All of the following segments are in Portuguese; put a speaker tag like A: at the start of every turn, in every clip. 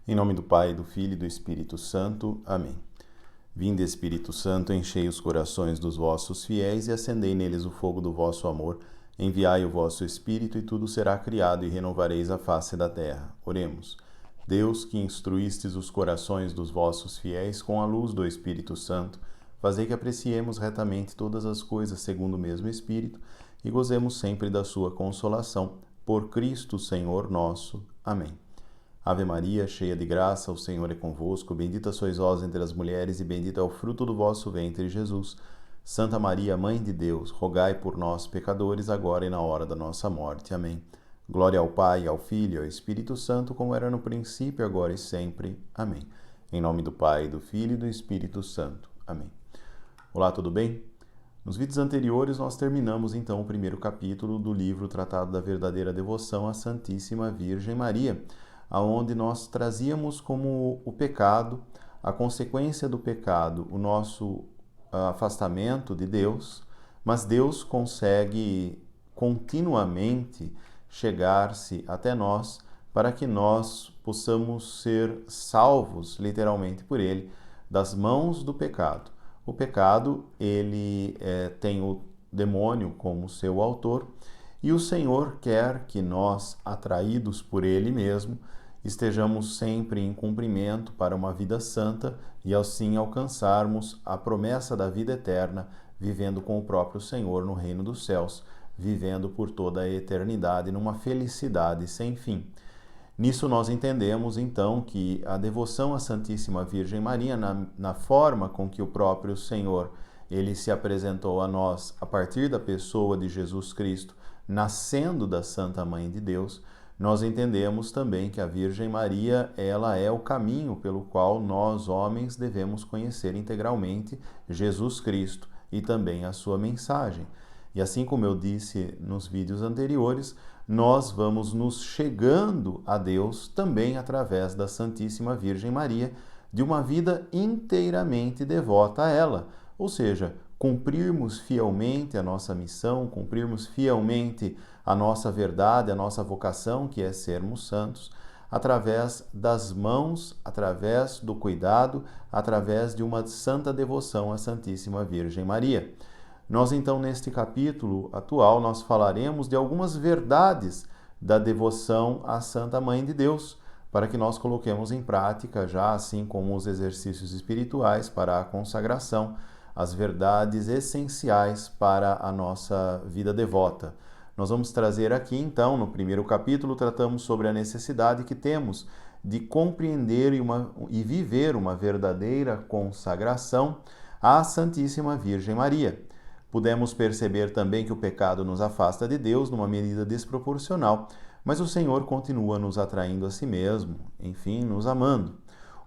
A: Em nome do Pai, do Filho e do Espírito Santo. Amém. Vinde, Espírito Santo, enchei os corações dos vossos fiéis e acendei neles o fogo do vosso amor. Enviai o vosso Espírito e tudo será criado e renovareis a face da terra. Oremos. Deus, que instruístes os corações dos vossos fiéis com a luz do Espírito Santo, fazei que apreciemos retamente todas as coisas segundo o mesmo Espírito e gozemos sempre da sua consolação. Por Cristo, Senhor nosso. Amém. Ave Maria, cheia de graça, o Senhor é convosco. Bendita sois vós entre as mulheres e bendito é o fruto do vosso ventre, Jesus. Santa Maria, Mãe de Deus, rogai por nós, pecadores, agora e na hora da nossa morte. Amém. Glória ao Pai, ao Filho e ao Espírito Santo, como era no princípio, agora e sempre. Amém. Em nome do Pai, do Filho e do Espírito Santo. Amém. Olá, tudo bem? Nos vídeos anteriores, nós terminamos então o primeiro capítulo do livro Tratado da Verdadeira Devoção à Santíssima Virgem Maria, aonde nós trazíamos como o pecado, a consequência do pecado, o nosso afastamento de Deus, mas Deus consegue continuamente chegar-se até nós para que nós possamos ser salvos, literalmente por Ele, das mãos do pecado. O pecado, ele tem o demônio como seu autor, e o Senhor quer que nós, atraídos por Ele mesmo, estejamos sempre em cumprimento para uma vida santa e assim alcançarmos a promessa da vida eterna, vivendo com o próprio Senhor no reino dos céus, vivendo por toda a eternidade numa felicidade sem fim. Nisso nós entendemos então que a devoção à Santíssima Virgem Maria, na forma com que o próprio Senhor ele se apresentou a nós a partir da pessoa de Jesus Cristo, nascendo da Santa Mãe de Deus, nós entendemos também que a Virgem Maria, ela é o caminho pelo qual nós, homens, devemos conhecer integralmente Jesus Cristo e também a sua mensagem. E assim como eu disse nos vídeos anteriores, nós vamos nos chegando a Deus também através da Santíssima Virgem Maria, de uma vida inteiramente devota a ela, ou seja, cumprirmos fielmente a nossa missão, cumprirmos fielmente a nossa verdade, a nossa vocação, que é sermos santos, através das mãos, através do cuidado, através de uma santa devoção à Santíssima Virgem Maria. Nós, então, neste capítulo atual, nós falaremos de algumas verdades da devoção à Santa Mãe de Deus, para que nós coloquemos em prática, já assim como os exercícios espirituais para a consagração, as verdades essenciais para a nossa vida devota. Nós vamos trazer aqui, então, no primeiro capítulo, tratamos sobre a necessidade que temos de compreender e viver uma verdadeira consagração à Santíssima Virgem Maria. Pudemos perceber também que o pecado nos afasta de Deus numa medida desproporcional, mas o Senhor continua nos atraindo a si mesmo, enfim, nos amando.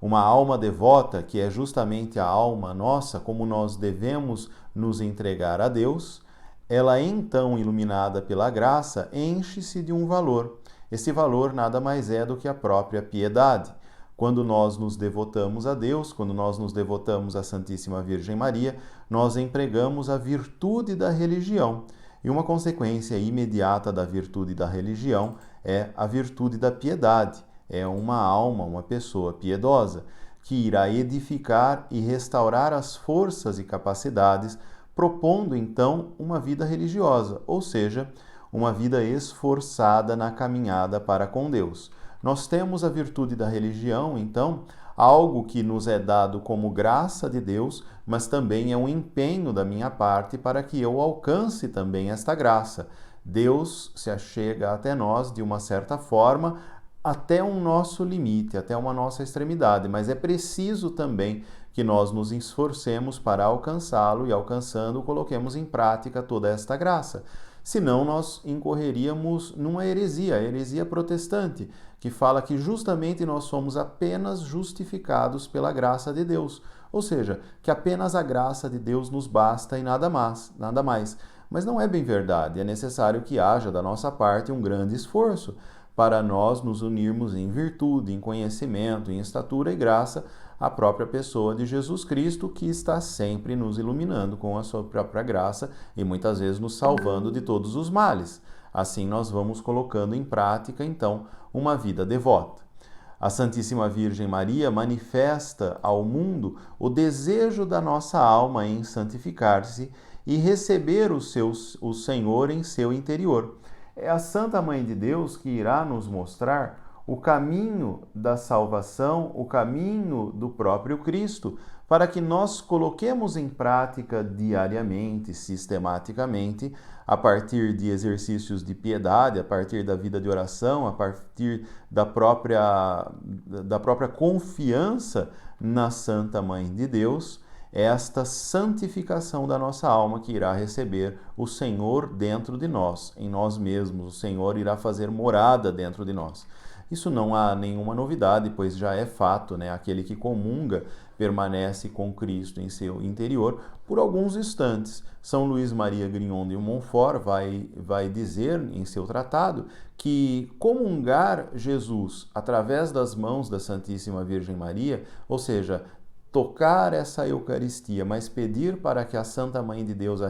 A: Uma alma devota, que é justamente a alma nossa, como nós devemos nos entregar a Deus, ela então, iluminada pela graça, enche-se de um valor. Esse valor nada mais é do que a própria piedade. Quando nós nos devotamos a Deus, quando nós nos devotamos à Santíssima Virgem Maria, nós empregamos a virtude da religião. E uma consequência imediata da virtude da religião é a virtude da piedade. É uma alma, uma pessoa piedosa, que irá edificar e restaurar as forças e capacidades, propondo então uma vida religiosa, ou seja, uma vida esforçada na caminhada para com Deus. Nós temos a virtude da religião, então, algo que nos é dado como graça de Deus, mas também é um empenho da minha parte para que eu alcance também esta graça. Deus se achega até nós de uma certa forma, até um nosso limite, até uma nossa extremidade, mas é preciso também que nós nos esforcemos para alcançá-lo e, alcançando, coloquemos em prática toda esta graça. Senão nós incorreríamos numa heresia, a heresia protestante, que fala que justamente nós somos apenas justificados pela graça de Deus, ou seja, que apenas a graça de Deus nos basta e nada mais. Mas não é bem verdade, é necessário que haja da nossa parte um grande esforço para nós nos unirmos em virtude, em conhecimento, em estatura e graça à própria pessoa de Jesus Cristo, que está sempre nos iluminando com a sua própria graça e muitas vezes nos salvando de todos os males. Assim nós vamos colocando em prática, então, uma vida devota. A Santíssima Virgem Maria manifesta ao mundo o desejo da nossa alma em santificar-se e receber o Senhor em seu interior. É a Santa Mãe de Deus que irá nos mostrar o caminho da salvação, o caminho do próprio Cristo, para que nós coloquemos em prática diariamente, sistematicamente, a partir de exercícios de piedade, a partir da vida de oração, a partir da própria confiança na Santa Mãe de Deus, esta santificação da nossa alma que irá receber o Senhor dentro de nós, em nós mesmos. O Senhor irá fazer morada dentro de nós. Isso não há nenhuma novidade, pois já é fato, né? Aquele que comunga permanece com Cristo em seu interior por alguns instantes. São Luís Maria Grignon de Montfort vai dizer em seu tratado que comungar Jesus através das mãos da Santíssima Virgem Maria, ou seja, tocar essa Eucaristia, mas pedir para que a Santa Mãe de Deus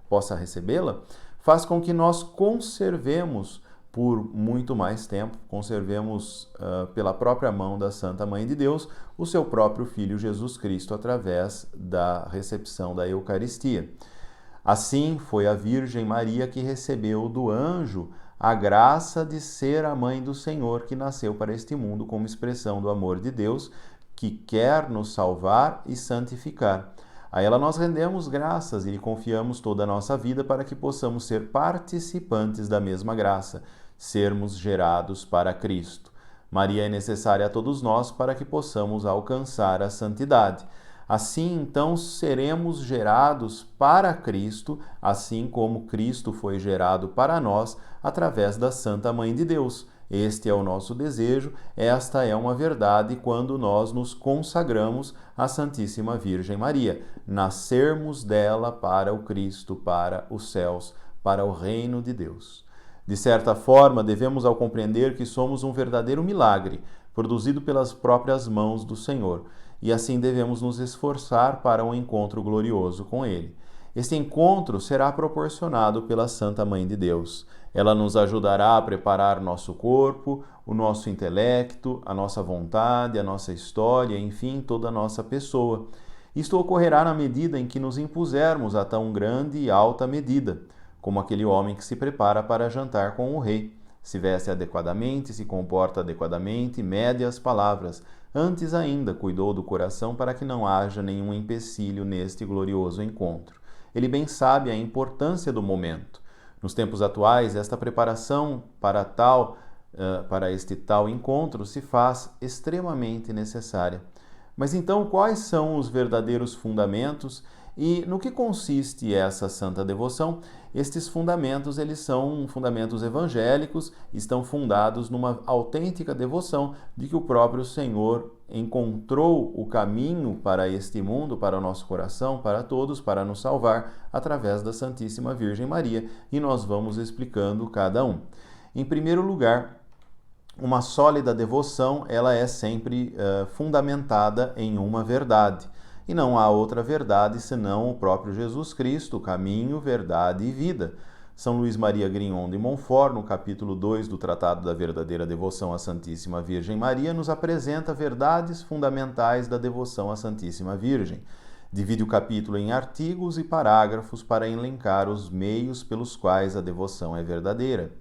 A: possa recebê-la, faz com que nós conservemos por muito mais tempo, conservemos pela própria mão da Santa Mãe de Deus o seu próprio Filho Jesus Cristo através da recepção da Eucaristia. Assim foi a Virgem Maria que recebeu do anjo a graça de ser a Mãe do Senhor que nasceu para este mundo como expressão do amor de Deus que quer nos salvar e santificar. A ela nós rendemos graças e lhe confiamos toda a nossa vida para que possamos ser participantes da mesma graça, sermos gerados para Cristo. Maria é necessária a todos nós para que possamos alcançar a santidade. Assim, então, seremos gerados para Cristo, assim como Cristo foi gerado para nós através da Santa Mãe de Deus. Este é o nosso desejo, esta é uma verdade quando nós nos consagramos à Santíssima Virgem Maria, nascermos dela para o Cristo, para os céus, para o reino de Deus. De certa forma, devemos, ao compreender que somos um verdadeiro milagre, produzido pelas próprias mãos do Senhor, e assim devemos nos esforçar para um encontro glorioso com Ele. Este encontro será proporcionado pela Santa Mãe de Deus. Ela nos ajudará a preparar nosso corpo, o nosso intelecto, a nossa vontade, a nossa história, enfim, toda a nossa pessoa. Isto ocorrerá na medida em que nos impusermos a tão grande e alta medida, como aquele homem que se prepara para jantar com o rei. Se veste adequadamente, se comporta adequadamente, mede as palavras. Antes ainda, cuidou do coração para que não haja nenhum empecilho neste glorioso encontro. Ele bem sabe a importância do momento. Nos tempos atuais, esta preparação para este tal encontro se faz extremamente necessária. Mas então, quais são os verdadeiros fundamentos e no que consiste essa santa devoção? Estes fundamentos, eles são fundamentos evangélicos, estão fundados numa autêntica devoção de que o próprio Senhor encontrou o caminho para este mundo, para o nosso coração, para todos, para nos salvar através da Santíssima Virgem Maria, e nós vamos explicando cada um. Em primeiro lugar, uma sólida devoção, ela é sempre fundamentada em uma verdade. E não há outra verdade senão o próprio Jesus Cristo, caminho, verdade e vida. São Luís Maria Grignon de Montfort, no capítulo 2 do Tratado da Verdadeira Devoção à Santíssima Virgem Maria, nos apresenta verdades fundamentais da devoção à Santíssima Virgem. Divide o capítulo em artigos e parágrafos para elencar os meios pelos quais a devoção é verdadeira.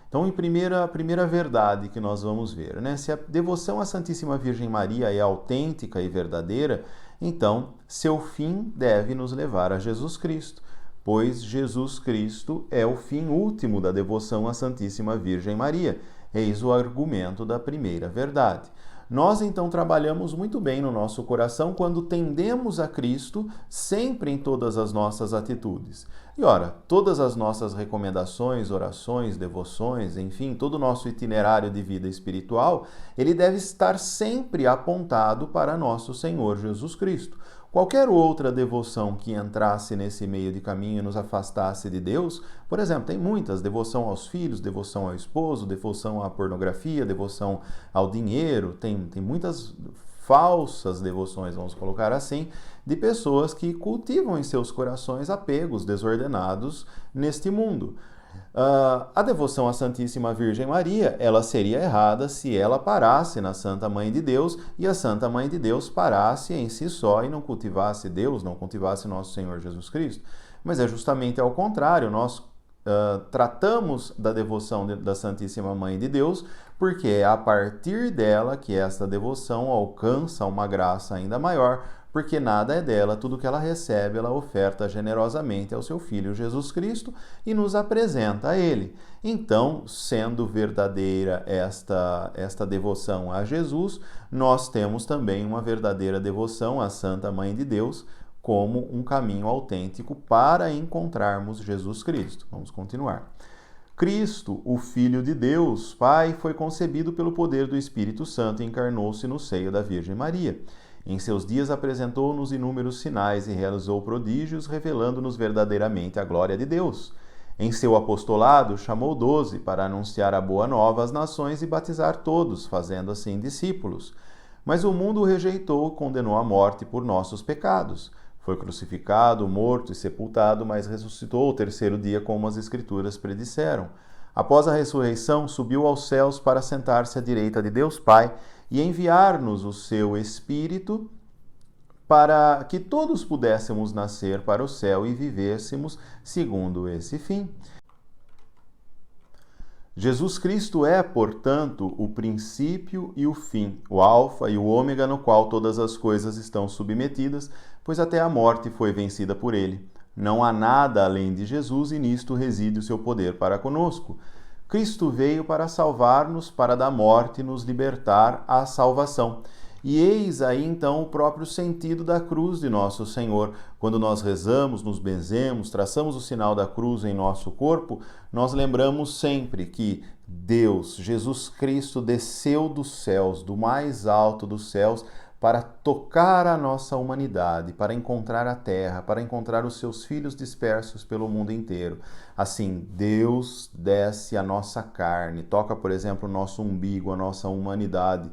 A: Então, a primeira verdade que nós vamos ver, né? Se a devoção à Santíssima Virgem Maria é autêntica e verdadeira, então seu fim deve nos levar a Jesus Cristo, pois Jesus Cristo é o fim último da devoção à Santíssima Virgem Maria. Eis o argumento da primeira verdade. Nós, então, trabalhamos muito bem no nosso coração quando tendemos a Cristo sempre em todas as nossas atitudes. E, ora, todas as nossas recomendações, orações, devoções, enfim, todo o nosso itinerário de vida espiritual, ele deve estar sempre apontado para nosso Senhor Jesus Cristo. Qualquer outra devoção que entrasse nesse meio de caminho e nos afastasse de Deus, por exemplo, tem muitas, devoção aos filhos, devoção ao esposo, devoção à pornografia, devoção ao dinheiro, tem muitas falsas devoções, vamos colocar assim, de pessoas que cultivam em seus corações apegos desordenados neste mundo. A devoção à Santíssima Virgem Maria, ela seria errada se ela parasse na Santa Mãe de Deus e a Santa Mãe de Deus parasse em si só e não cultivasse Deus, não cultivasse nosso Senhor Jesus Cristo. Mas é justamente ao contrário, nós tratamos da devoção da Santíssima Mãe de Deus, porque é a partir dela que esta devoção alcança uma graça ainda maior, porque nada é dela, tudo que ela recebe, ela oferta generosamente ao seu Filho Jesus Cristo e nos apresenta a Ele. Então, sendo verdadeira esta devoção a Jesus, nós temos também uma verdadeira devoção à Santa Mãe de Deus, como um caminho autêntico para encontrarmos Jesus Cristo. Vamos continuar. Cristo, o Filho de Deus, Pai, foi concebido pelo poder do Espírito Santo e encarnou-se no seio da Virgem Maria. Em seus dias apresentou-nos inúmeros sinais e realizou prodígios, revelando-nos verdadeiramente a glória de Deus. Em seu apostolado, chamou 12 para anunciar a boa nova às nações e batizar todos, fazendo assim discípulos. Mas o mundo o rejeitou, condenou à morte por nossos pecados. Foi crucificado, morto e sepultado, mas ressuscitou ao terceiro dia, como as Escrituras predisseram. Após a ressurreição, subiu aos céus para sentar-se à direita de Deus Pai e enviar-nos o seu Espírito para que todos pudéssemos nascer para o céu e vivêssemos segundo esse fim. Jesus Cristo é, portanto, o princípio e o fim, o alfa e o ômega, no qual todas as coisas estão submetidas, pois até a morte foi vencida por ele. Não há nada além de Jesus e nisto reside o seu poder para conosco. Cristo veio para salvar-nos, para da morte nos libertar à salvação. E eis aí então o próprio sentido da cruz de nosso Senhor. Quando nós rezamos, nos benzemos, traçamos o sinal da cruz em nosso corpo, nós lembramos sempre que Deus, Jesus Cristo, desceu dos céus, do mais alto dos céus, para tocar a nossa humanidade, para encontrar a terra, para encontrar os seus filhos dispersos pelo mundo inteiro. Assim, Deus desce a nossa carne, toca, por exemplo, o nosso umbigo, a nossa humanidade.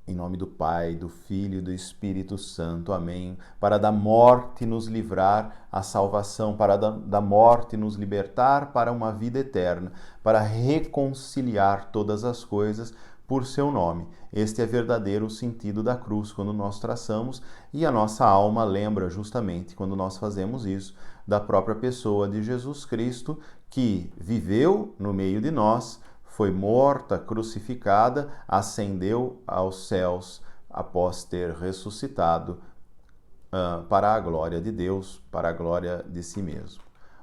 A: Em nome do Pai, do Filho e do Espírito Santo. Amém. Para da morte nos livrar à salvação, para da morte nos libertar para uma vida eterna, para reconciliar todas as coisas por seu nome. Este é verdadeiro sentido da cruz quando nós traçamos, e a nossa alma lembra justamente, quando nós fazemos isso, da própria pessoa de Jesus Cristo, que viveu no meio de nós, foi morta, crucificada, ascendeu aos céus após ter ressuscitado para a glória de Deus, para a glória de si mesmo.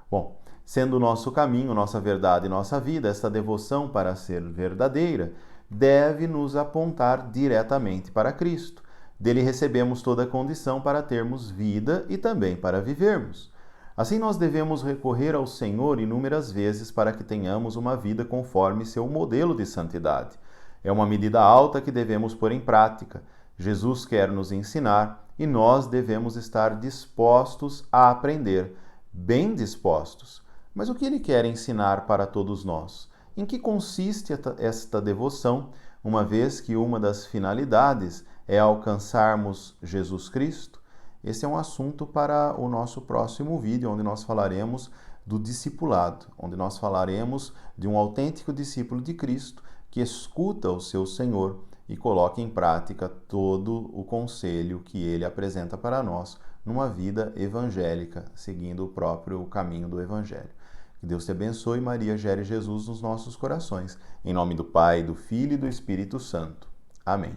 A: Bom, sendo o nosso caminho, nossa verdade e nossa vida, esta devoção, para ser verdadeira, deve nos apontar diretamente para Cristo. Dele recebemos toda a condição para termos vida e também para vivermos. Assim, nós devemos recorrer ao Senhor inúmeras vezes para que tenhamos uma vida conforme seu modelo de santidade. É uma medida alta que devemos pôr em prática. Jesus quer nos ensinar e nós devemos estar dispostos a aprender, bem dispostos. Mas o que ele quer ensinar para todos nós? Em que consiste esta devoção, uma vez que uma das finalidades é alcançarmos Jesus Cristo? Esse é um assunto para o nosso próximo vídeo, onde nós falaremos do discipulado, onde nós falaremos de um autêntico discípulo de Cristo que escuta o seu Senhor e coloca em prática todo o conselho que ele apresenta para nós numa vida evangélica, seguindo o próprio caminho do Evangelho. Que Deus te abençoe, Maria, gere Jesus nos nossos corações. Em nome do Pai, do Filho e do Espírito Santo. Amém.